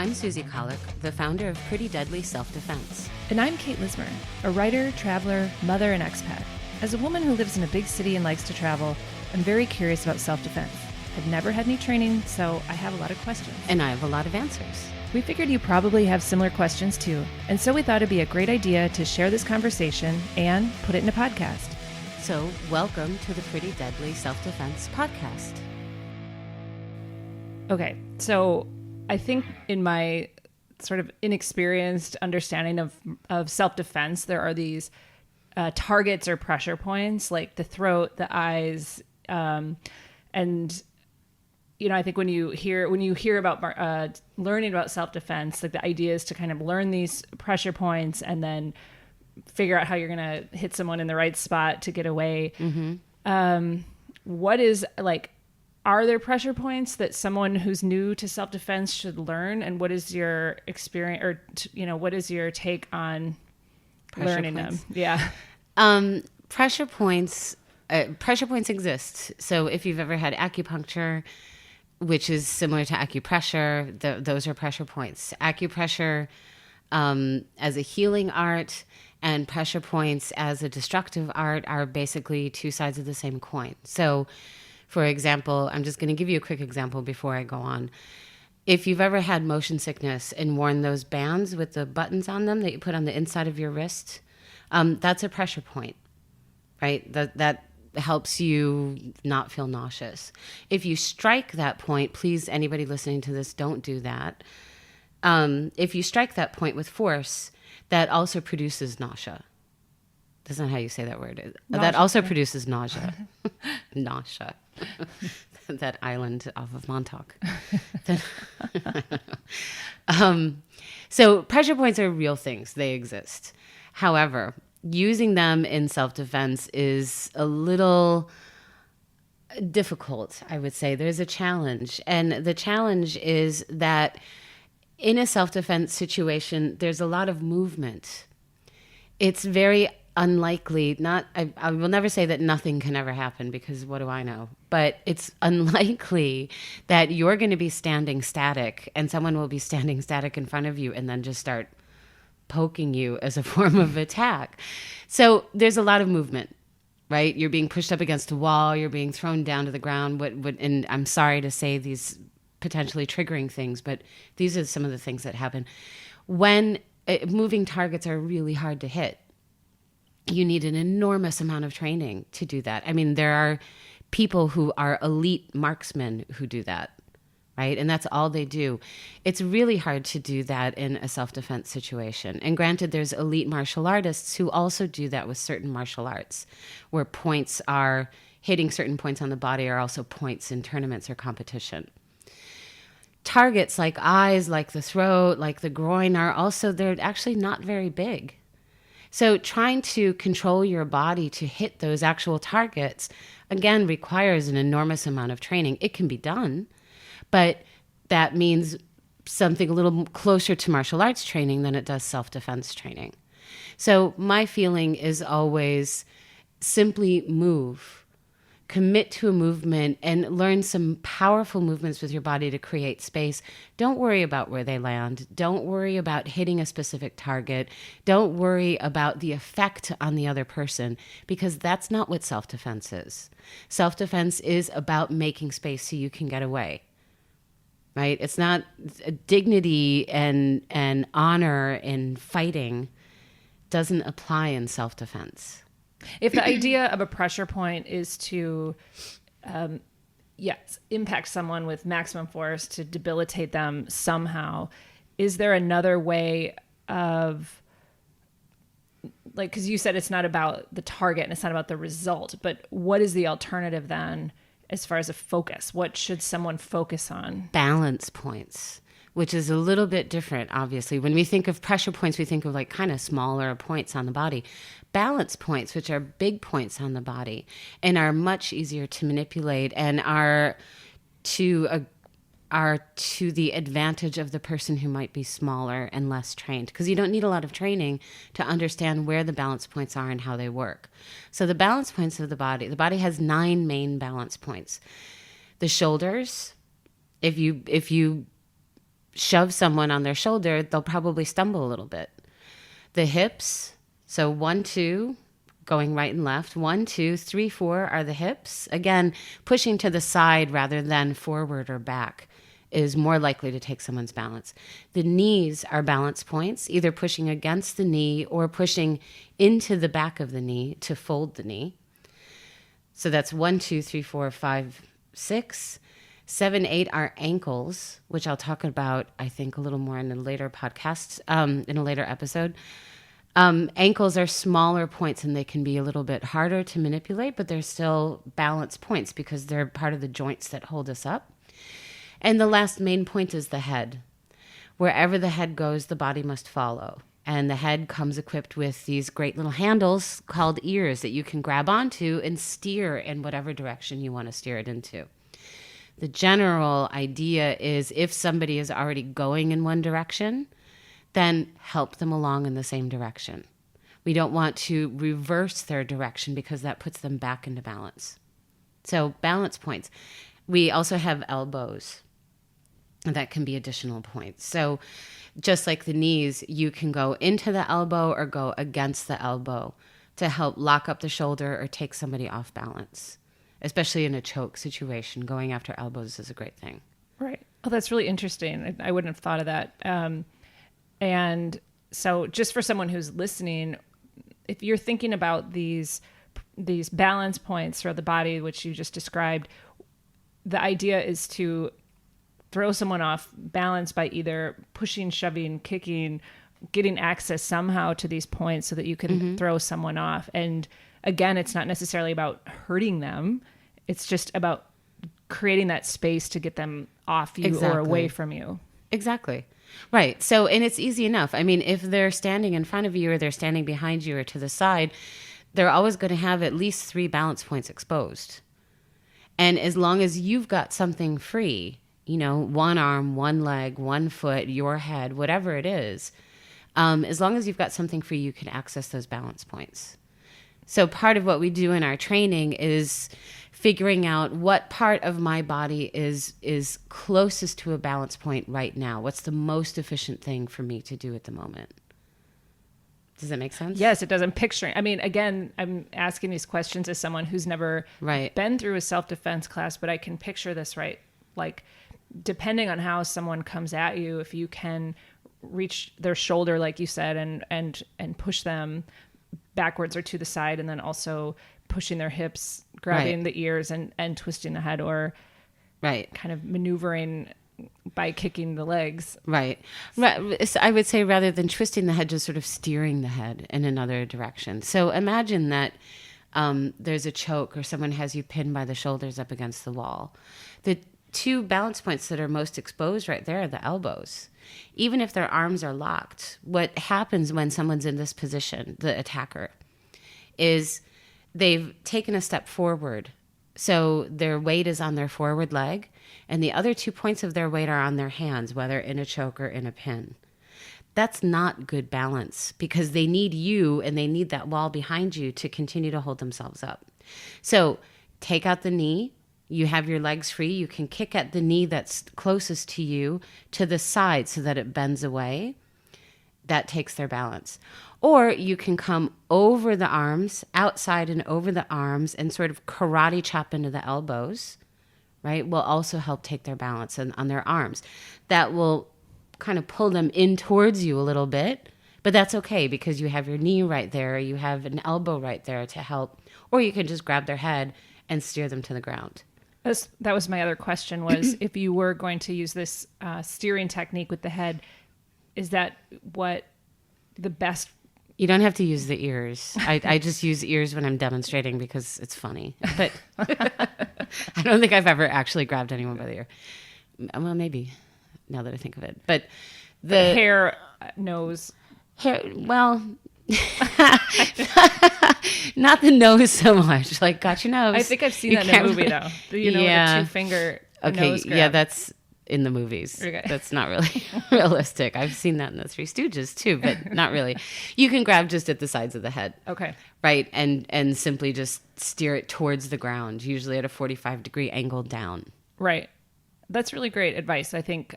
I'm Susie Kahlich, the founder of Pretty Deadly Self-Defense. And I'm Kate Lismer, a writer, traveler, mother, and expat. As a woman who lives in a big city and likes to travel, I'm very curious about self-defense. I've never had any training, so I have a lot of questions. And I have a lot of answers. We figured you probably have similar questions too, and so we thought it'd be a great idea to share this conversation and put it in a podcast. So, welcome to the Pretty Deadly Self-Defense podcast. Okay, so I think in my sort of inexperienced understanding of self-defense, there are these targets or pressure points like the throat, the eyes, and you know, I think when you hear about learning about self-defense, like the idea is to kind of learn these pressure points and then figure out how you're going to hit someone in the right spot to get away. Mm-hmm. What is like? Are there pressure points that someone who's new to self-defense should learn? And what is your experience, or what is your take on learning them? Yeah. Pressure points exist. So if you've ever had acupuncture, which is similar to acupressure, those are pressure points. Acupressure as a healing art and pressure points as a destructive art are basically two sides of the same coin. So for example, I'm just going to give you a quick example before I go on. If you've ever had motion sickness and worn those bands with the buttons on them that you put on the inside of your wrist, that's a pressure point, right? That helps you not feel nauseous. If you strike that point, please, anybody listening to this, don't do that. If you strike that point with force, that also produces nausea. That's not how you say that word. Nausea. That also produces nausea. Nausea. That island off of Montauk. So pressure points are real things. They exist. However, using them in self-defense is a little difficult, I would say. There's a challenge. And the challenge is that in a self-defense situation, there's a lot of movement. It's very unlikely, I will never say that nothing can ever happen, because what do I know? But it's unlikely that you're going to be standing static and someone will be standing static in front of you and then just start poking you as a form of attack. So there's a lot of movement, right? You're being pushed up against a wall, you're being thrown down to the ground. And I'm sorry to say these potentially triggering things, but these are some of the things that happen. When moving targets are really hard to hit, you need an enormous amount of training to do that. I mean, there are people who are elite marksmen who do that, right? And that's all they do. It's really hard to do that in a self-defense situation. And granted, there's elite martial artists who also do that with certain martial arts, where points are hitting certain points on the body are also points in tournaments or competition. Targets like eyes, like the throat, like the groin they're actually not very big. So trying to control your body to hit those actual targets, again, requires an enormous amount of training. It can be done, but that means something a little closer to martial arts training than it does self-defense training. So my feeling is always simply move. Commit to a movement and learn some powerful movements with your body to create space. Don't worry about where they land. Don't worry about hitting a specific target. Don't worry about the effect on the other person, because that's not what self-defense is. Self-defense is about making space so you can get away, right? It's not dignity and honor in fighting doesn't apply in self-defense. If the idea of a pressure point is to, impact someone with maximum force to debilitate them somehow, is there another way of, like, because you said it's not about the target and it's not about the result, but what is the alternative then as far as a focus? What should someone focus on? Balance points, which is a little bit different, obviously. When we think of pressure points, we think of like kind of smaller points on the body. Balance points, which are big points on the body and are much easier to manipulate and are to the advantage of the person who might be smaller and less trained, because you don't need a lot of training to understand where the balance points are and how they work. So the balance points of the body has 9 main balance points. The shoulders, if you shove someone on their shoulder, they'll probably stumble a little bit. The hips, so 1, 2, going right and left. 1, 2, 3, 4 are the hips. Again, pushing to the side rather than forward or back is more likely to take someone's balance. The knees are balance points, either pushing against the knee or pushing into the back of the knee to fold the knee. So that's 1, 2, 3, 4, 5, 6. 7, 8 are ankles, which I'll talk about, I think, a little more in a later podcast, in a later episode. Ankles are smaller points and they can be a little bit harder to manipulate, but they're still balance points because they're part of the joints that hold us up. And the last main point is the head. Wherever the head goes, the body must follow. And the head comes equipped with these great little handles called ears that you can grab onto and steer in whatever direction you want to steer it into. The general idea is if somebody is already going in one direction, then help them along in the same direction. We don't want to reverse their direction because that puts them back into balance. So balance points. We also have elbows. That can be additional points. So just like the knees, you can go into the elbow or go against the elbow to help lock up the shoulder or take somebody off balance. Especially in a choke situation, going after elbows is a great thing. Right. Oh, that's really interesting. I wouldn't have thought of that. And so just for someone who's listening, if you're thinking about these balance points throughout the body, which you just described, the idea is to throw someone off balance by either pushing, shoving, kicking, getting access somehow to these points so that you can throw someone off. And again, it's not necessarily about hurting them. It's just about creating that space to get them off you or away from you. Exactly. Right. So, and it's easy enough. I mean, if they're standing in front of you or they're standing behind you or to the side, they're always going to have at least 3 balance points exposed. And as long as you've got something free, you know, one arm, one leg, one foot, your head, whatever it is, as long as you've got something free, you can access those balance points. So part of what we do in our training is figuring out what part of my body is closest to a balance point right now. What's the most efficient thing for me to do at the moment? Does that make sense? Yes, it does. I'm picturing. I mean, again, I'm asking these questions as someone who's never been through a self-defense class, but I can picture this, right? Like, depending on how someone comes at you, if you can reach their shoulder, like you said, and push them backwards or to the side, and then also pushing their hips, grabbing the ears and twisting the head, or kind of maneuvering by kicking the legs. Right. So I would say rather than twisting the head, just sort of steering the head in another direction. So imagine that there's a choke or someone has you pinned by the shoulders up against the wall. The 2 balance points that are most exposed right there are the elbows. Even if their arms are locked, what happens when someone's in this position, the attacker, is they've taken a step forward. So their weight is on their forward leg, and the other 2 points of their weight are on their hands, whether in a choke or in a pin. That's not good balance because they need you and they need that wall behind you to continue to hold themselves up. So take out the knee. You have your legs free. You can kick at the knee that's closest to you to the side so that it bends away. That takes their balance. Or you can come over the arms, outside and over the arms, and sort of karate chop into the elbows, right? Will also help take their balance on their arms. That will kind of pull them in towards you a little bit, but that's okay because you have your knee right there. You have an elbow right there to help. Or you can just grab their head and steer them to the ground. That was my other question was if you were going to use this steering technique with the head, is that what the best... You don't have to use the ears. I just use ears when I'm demonstrating because it's funny. But I don't think I've ever actually grabbed anyone by the ear. Well, maybe, now that I think of it. But the hair, nose. Hair, well... Not the nose so much. Like, got your nose. I think I've seen that in a movie, though. You know, the 2-finger nose grab. Yeah, that's in the movies. Okay. That's not really realistic. I've seen that in the Three Stooges, too, but not really. You can grab just at the sides of the head. Okay. Right, and simply just steer it towards the ground, usually at a 45-degree angle down. Right. That's really great advice. I think,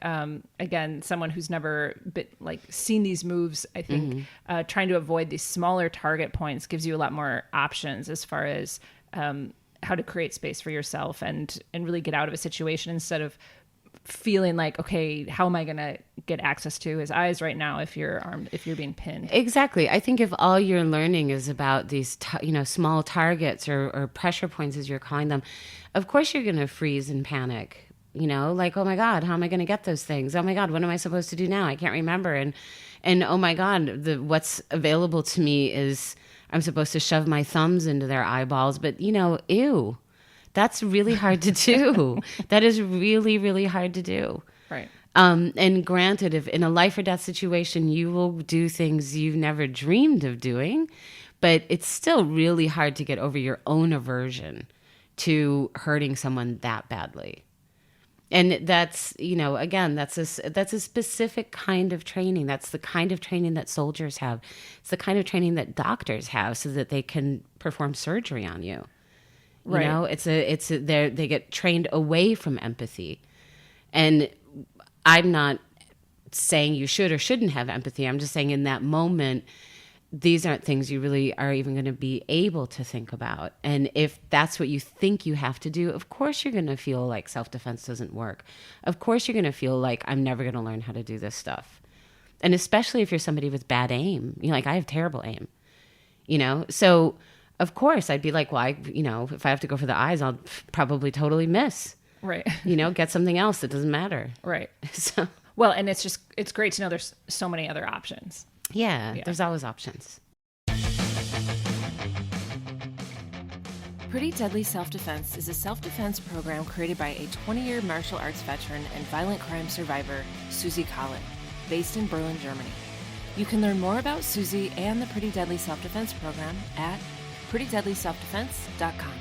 again, someone who's never seen these moves, I think trying to avoid these smaller target points gives you a lot more options as far as how to create space for yourself and really get out of a situation instead of feeling like, okay, how am I going to get access to his eyes right now if you're being pinned? Exactly. I think if all you're learning is about these, small targets or pressure points, as you're calling them, of course you're going to freeze and panic. Like, oh my God, how am I going to get those things? Oh my God, what am I supposed to do now? I can't remember. And oh my God, what's available to me is I'm supposed to shove my thumbs into their eyeballs. But, ew, that's really hard to do. That is really, really hard to do. Right. And granted, if in a life or death situation, you will do things you've never dreamed of doing, but it's still really hard to get over your own aversion to hurting someone that badly. And that's, again, that's a specific kind of training. That's the kind of training that soldiers have. It's the kind of training that doctors have so that they can perform surgery on you. Right. They get trained away from empathy. And I'm not saying you should or shouldn't have empathy. I'm just saying in that moment, these aren't things you really are even going to be able to think about. And if that's what you think you have to do, of course you're going to feel like self-defense doesn't work. Of course you're going to feel like I'm never going to learn how to do this stuff. And especially if you're somebody with bad aim, like I have terrible aim, So of course I'd be like, well, if I have to go for the eyes, I'll probably totally miss. Right. Get something else that doesn't matter. Right. So, well, and it's great to know there's so many other options. Yeah, there's always options. Pretty Deadly Self-Defense is a self-defense program created by a 20-year martial arts veteran and violent crime survivor, Susie Kahlich, based in Berlin, Germany. You can learn more about Susie and the Pretty Deadly Self-Defense program at prettydeadlyselfdefense.com.